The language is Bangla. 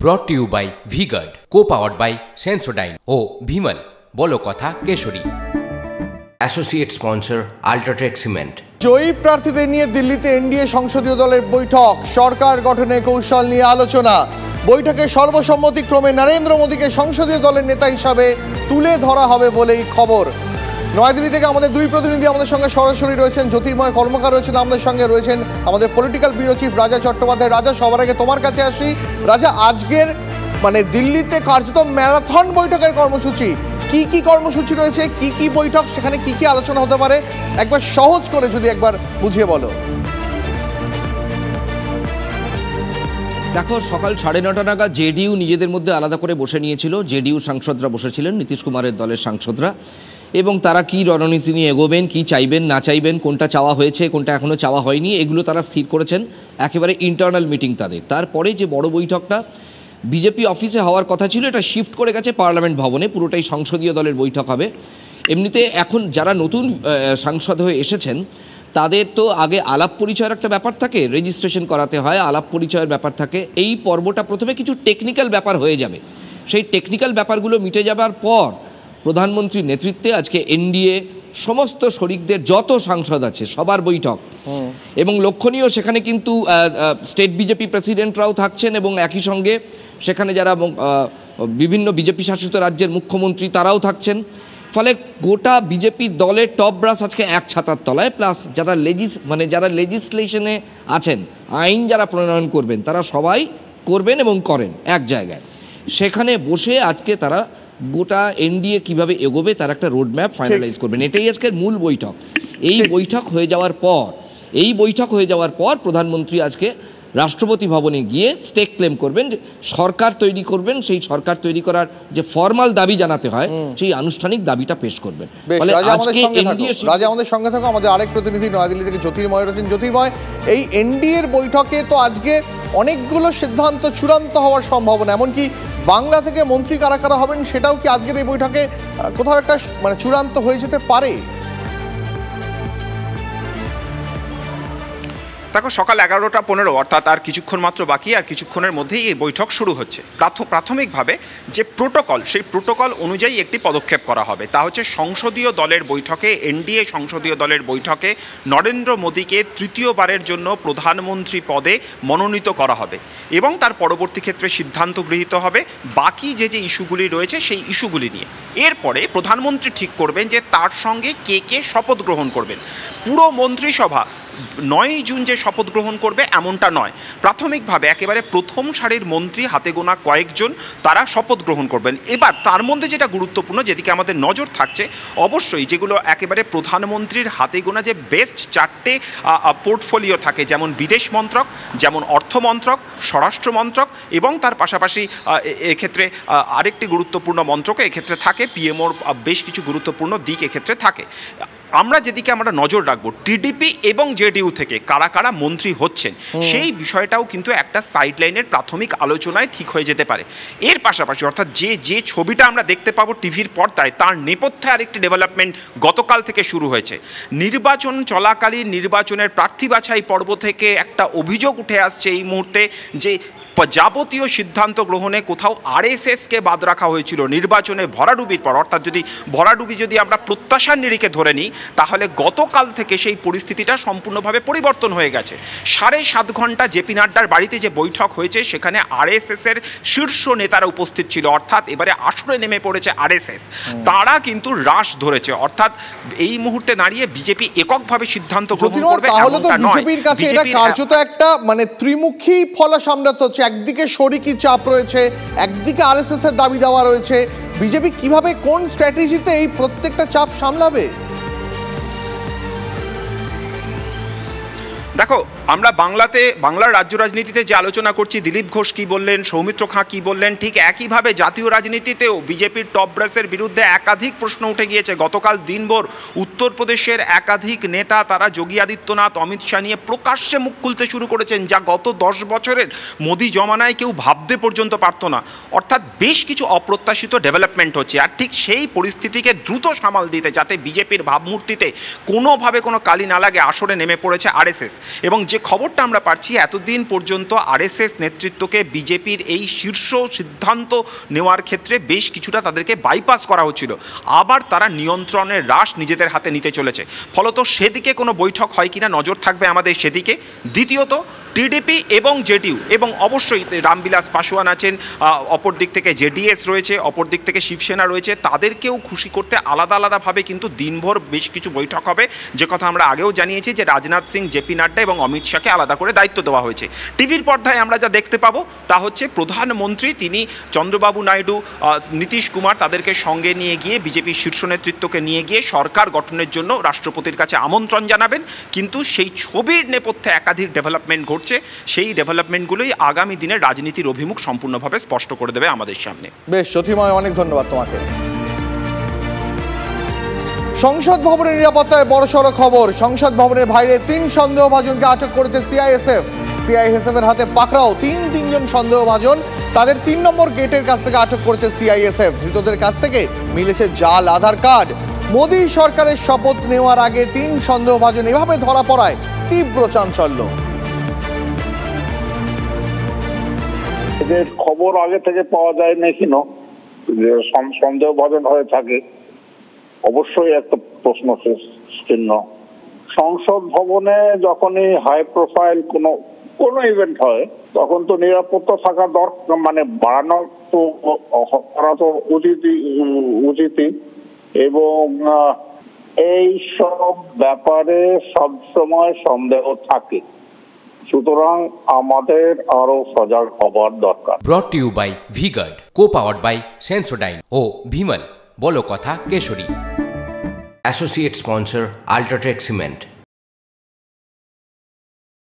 ব্রট to you by V Guard, co powered by Sensodyne ও ভিমল বলো কথা কেশরী। Associate sponsor UltraTech cement. জয়ী প্রার্থীদের নিয়ে দিল্লিতে এনডিএ সংসদীয় দলের বৈঠক, সরকার গঠনে কৌশল নিয়ে আলোচনা। বৈঠকে সর্বসম্মতিক্রমে নরেন্দ্র মোদীকে সংসদীয় দলের নেতা হিসাবে তুলে ধরা হবে বলেই খবর। নয়াদিল্লি থেকে আমাদের দুই প্রতিনিধি আমাদের সঙ্গে সরাসরি রয়েছেন। জ্যোতির্ময় কর্মকার রয়েছেন আমাদের সঙ্গে, রয়েছেন আমাদের পলিটিক্যাল ব্যুরো চিফ রাজা চট্টোপাধ্যায়। রাজা, সবার আগে তোমার কাছে আসি। রাজা, আজকের দিল্লিতে কার্যত ম্যারাথন বৈঠকের কর্মসূচি, কি কি কর্মসূচি রয়েছে, কি কি বৈঠক, সেখানে কি কি আলোচনা হতে পারে, একবার সহজ করে যদি একবার বুঝিয়ে বলো। দেখো, সকাল 9:30 নাগাদ জেডিইউ নিজেদের মধ্যে আলাদা করে বসে নিয়েছিল। জেডিইউ সাংসদরা বসেছিলেন, নীতিশ কুমারের দলের সাংসদরা, এবং তারা কি রণনীতি নিয়ে এগোবেন, কি চাইবেন না চাইবেন, কোনটা চাওয়া হয়েছে কোনটা এখনও চাওয়া হয়নি, এগুলো তারা স্থির করেছেন। একেবারে ইন্টারনাল মিটিং তাদের। তারপরে যে বড় বৈঠকটা বিজেপি অফিসে হওয়ার কথা ছিল, এটা শিফট করে গেছে পার্লামেন্ট ভবনে। পুরোটাই সংসদীয় দলের বৈঠক হবে। এমনিতে এখন যারা নতুন সাংসদ হয়ে এসেছেন তাদের তো আগে আলাপ পরিচয়ের একটা ব্যাপার থাকে, রেজিস্ট্রেশন করাতে হয়, আলাপ পরিচয়ের ব্যাপার থাকে। এই পর্বটা প্রথমে কিছু টেকনিক্যাল ব্যাপার হয়ে যাবে। সেই টেকনিক্যাল ব্যাপারগুলো মিটে যাবার পর প্রধানমন্ত্রীর নেতৃত্বে আজকে এনডিএ সমস্ত শরিকদের যত সাংসদ আছে সবার বৈঠক। এবং লক্ষণীয়, সেখানে কিন্তু স্টেট বিজেপি প্রেসিডেন্টরাও থাকছেন এবং একই সঙ্গে সেখানে যারা বিভিন্ন বিজেপি শাসিত রাজ্যের মুখ্যমন্ত্রী তারাও থাকছেন। ফলে গোটা বিজেপি দলের টপ ব্রাস আজকে এক ছাতার তলায়, প্লাস যারা যারা লেজিসলেশনে আছেন, আইন যারা প্রণয়ন করবেন, তারা সবাই করবেন এবং করেন এক জায়গায়। সেখানে বসে আজকে তারা গোটা এনডিএ কিভাবে এগোবে তার একটা রোডম্যাপ ফাইনালাইজ করবেন। এটাই আজকের মূল বৈঠক। এই বৈঠক হয়ে যাওয়ার পর প্রধানমন্ত্রী আজকে রাষ্ট্রপতি ভবনে গিয়ে স্টেক ক্লেম করবেন, যে সরকার তৈরি করবেন। সেই সরকার তৈরি করার যে ফর্মাল দাবি জানাতে হয়, সেই আনুষ্ঠানিক দাবিটা পেশ করবেন। রাজা, আমাদের সঙ্গে থাকো। আমাদের আরেক প্রতিনিধি নয়াদিল্লি থেকে জ্যোতির্ময় রয়েছেন। জ্যোতির্ময়, এই এনডিএর বৈঠকে তো আজকে অনেকগুলো সিদ্ধান্ত চূড়ান্ত হওয়ার সম্ভাবনা, এমনকি বাংলা থেকে মন্ত্রী কারা কারা হবেন সেটাও কি আজকের এই বৈঠকে কোথাও একটা চূড়ান্ত হয়ে যেতে পারে? দেখো, সকাল 11:15 অর্থাৎ আর কিছুক্ষণ মাত্র বাকি, আর কিছুক্ষণের মধ্যেই এই বৈঠক শুরু হচ্ছে। প্রাথমিকভাবে যে প্রোটোকল, সেই প্রোটোকল অনুযায়ী একটি পদক্ষেপ করা হবে। তা হচ্ছে সংসদীয় দলের বৈঠকে, এনডিএ সংসদীয় দলের বৈঠকে নরেন্দ্র মোদীকে তৃতীয়বারের জন্য প্রধানমন্ত্রী পদে মনোনীত করা হবে এবং তার পরবর্তী ক্ষেত্রে সিদ্ধান্ত গৃহীত হবে বাকি যে ইস্যুগুলি রয়েছে সেই ইস্যুগুলি নিয়ে। এরপরে প্রধানমন্ত্রী ঠিক করবেন যে তার সঙ্গে কে কে শপথ গ্রহণ করবেন। পুরো মন্ত্রিসভা 9 জুন যে শপথ গ্রহণ করবে এমনটা নয়। প্রাথমিকভাবে একেবারে প্রথম সারির মন্ত্রী, হাতে গোনা কয়েকজন, তারা শপথ গ্রহণ করবেন। এবার তার মধ্যে যেটা গুরুত্বপূর্ণ, যেদিকে আমাদের নজর থাকছে, অবশ্যই যেগুলো একেবারে প্রধানমন্ত্রীর হাতে গোনা যে বেস্ট 4টে পোর্টফোলিও থাকে, যেমন বিদেশ মন্ত্রক, যেমন অর্থমন্ত্রক, স্বরাষ্ট্র মন্ত্রক, এবং তার পাশাপাশি এক্ষেত্রে আরেকটি গুরুত্বপূর্ণ মন্ত্রক এক্ষেত্রে থাকে, পিএমওর বেশ কিছু গুরুত্বপূর্ণ দিক এক্ষেত্রে থাকে। যেদিকে আমরা নজর রাখবো, টিডিপি এবং জেডিইউ থেকে কারা কারা মন্ত্রী হচ্ছেন সেই বিষয়টাও কিন্তু একটা সাইডলাইনের প্রাথমিক আলোচনায় ঠিক হয়ে যেতে পারে। এর পাশাপাশি অর্থাৎ যে ছবিটা আমরা দেখতে পাবো টিভির পর্দায়, তার নেপথ্যে আরেকটি ডেভেলপমেন্ট গতকাল থেকে শুরু হয়েছে। নির্বাচন চলাকালীন নির্বাচনের প্রার্থী বাছাই পর্ব থেকে একটা অভিযোগ উঠে আসছে এই মুহূর্তে, যে যাবতীয় সিদ্ধান্ত গ্রহণে কোথাও আরএসএসকে বাদ রাখা হয়েছিল নির্বাচনে ভরাডুবির পর। অর্থাৎ ভরাডুবি যদি আমরা প্রত্যাশার নিরিখে ধরে নিই, তাহলে গতকাল থেকে সেই পরিস্থিতিটা সম্পূর্ণভাবে পরিবর্তন হয়ে গেছে। 7.5 ঘন্টা জেপি নাড্ডার বাড়িতে যে বৈঠক হয়েছে, সেখানে আরএসএসের শীর্ষ নেতারা উপস্থিত ছিল। অর্থাৎ এবারে আসরে নেমে পড়েছে আরএসএস, তারা কিন্তু রাশ ধরেছে। অর্থাৎ এই মুহূর্তে দাঁড়িয়ে বিজেপি এককভাবে সিদ্ধান্ত গ্রহণ করবে এমনটা নয়। বিজেপির কাছে এটা কার্যত একটা ত্রিমুখী ফলা সামলাতে হচ্ছে। একদিকে শরিকি চাপ রয়েছে, একদিকে আরএসএস এর দাবি দেওয়া রয়েছে। বিজেপি কিভাবে, কোন স্ট্র্যাটেজিতে এই প্রত্যেকটা চাপ সামলাবে? দেখো, আমরা বাংলার রাজ্য রাজনীতিতে যে আলোচনা করছি, দিলীপ ঘোষ কী বললেন, সৌমিত্র খাঁ কী বললেন, ঠিক একইভাবে জাতীয় রাজনীতিতেও বিজেপির টপ ব্রাসের বিরুদ্ধে একাধিক প্রশ্ন উঠে গিয়েছে। গতকাল দিনভর উত্তরপ্রদেশের একাধিক নেতা, তারা যোগী আদিত্যনাথ, অমিত শাহ নিয়ে প্রকাশ্যে মুখ খুলতে শুরু করেছেন, যা গত 10 বছরের মোদি জমানায় কেউ ভাবতে পর্যন্ত পারত না। অর্থাৎ বেশ কিছু অপ্রত্যাশিত ডেভেলপমেন্ট হচ্ছে। আর ঠিক সেই পরিস্থিতিকে দ্রুত সামাল দিতে, যাতে বিজেপির ভাবমূর্তিতে কোনোভাবে কোনো কালি না লাগে, আসরে নেমে পড়েছে আরএসএস। এবং যে খবরটা আমরা পাচ্ছি এতদিন পর্যন্ত আরএসএস নেতৃত্বকে বিজেপির এই শীর্ষ সিদ্ধান্ত নেওয়ার ক্ষেত্রে বেশ কিছুটা তাদেরকে বাইপাস করা হচ্ছিল, আবার তারা নিয়ন্ত্রণের রাশ নিজেদের হাতে নিতে চলেছে। ফলত সেদিকে কোনো বৈঠক হয় কিনা নজর থাকবে আমাদের সেদিকে। দ্বিতীয়ত টিডিপি এবং জেডিইউ এবং অবশ্যই রামবিলাস পাসওয়ান আছেন, অপর দিক থেকে জেডিএস রয়েছে, অপর দিক থেকে শিবসেনা রয়েছে, তাদেরকেও খুশি করতে আলাদা আলাদাভাবে কিন্তু দিনভর বেশ কিছু বৈঠক হবে। যে কথা আমরা আগেও জানিয়েছি যে রাজনাথ সিং, জেপি নাড্ডা এবং অমিত শাহকে আলাদা করে দায়িত্ব দেওয়া হয়েছে। টিভির পর্দায় আমরা যা দেখতে পাবো তা হচ্ছে প্রধানমন্ত্রী তিনি চন্দ্রবাবু নাইডু, নীতিশ কুমার তাদেরকে সঙ্গে নিয়ে গিয়ে বিজেপির শীর্ষ নেতৃত্বকে নিয়ে গিয়ে সরকার গঠনের জন্য রাষ্ট্রপতির কাছে আমন্ত্রণ জানাবেন। কিন্তু সেই ছবির নেপথ্যে একাধিক ডেভেলপমেন্ট ঘটছে, সেই ডেভেলপমেন্টগুলোই আগামী দিনের রাজনীতির অভিমুখ সম্পূর্ণভাবে স্পষ্ট করে দেবে আমাদের সামনে। বেশ জ্যোতির্ময়, অনেক ধন্যবাদ তোমাকে। সংসদ ভবনের নিরাপত্তায় বড়সড় খবর। সংসদ ভবনের বাইরে 3 সন্দেহভাজনকে আটক করেছে সিআইএসএফ। সিআইএসএফ এর হাতে পাকড়াও তিনজন সন্দেহভাজন। তাদের 3 নম্বর গেটের কাছ থেকে আটক করেছে সিআইএসএফ। ধৃতদের কাছ থেকে মিলেছে জাল আধার কার্ড। মোদী সরকারের শপথ নেওয়ার আগে 3 সন্দেহভাজন এভাবে ধরা পড়ায় তীব্র চাঞ্চল্য। এদের খবর আগে থেকে পাওয়া যায় না কেন যে সন্দেহভাজন হয়ে থাকে, অবশ্যই একটা প্রশ্ন চিহ্ন। সংসদ ভবনে যখনই হাই প্রোফাইল কোনো ইভেন্ট হয় তখন তো নিরাপত্তা থাকা দরকার, মানে বাড়ানো তো করা তো উচিতই। এবং এই সব ব্যাপারে সবসময় সন্দেহ থাকে, সুতরাং আমাদের আরো সজাগ হবার দরকার। Brought to you by V Guard, co powered by Sensodyne ও ভিমল, বলো কথা কেশরী। Associate sponsor UltraTech cement.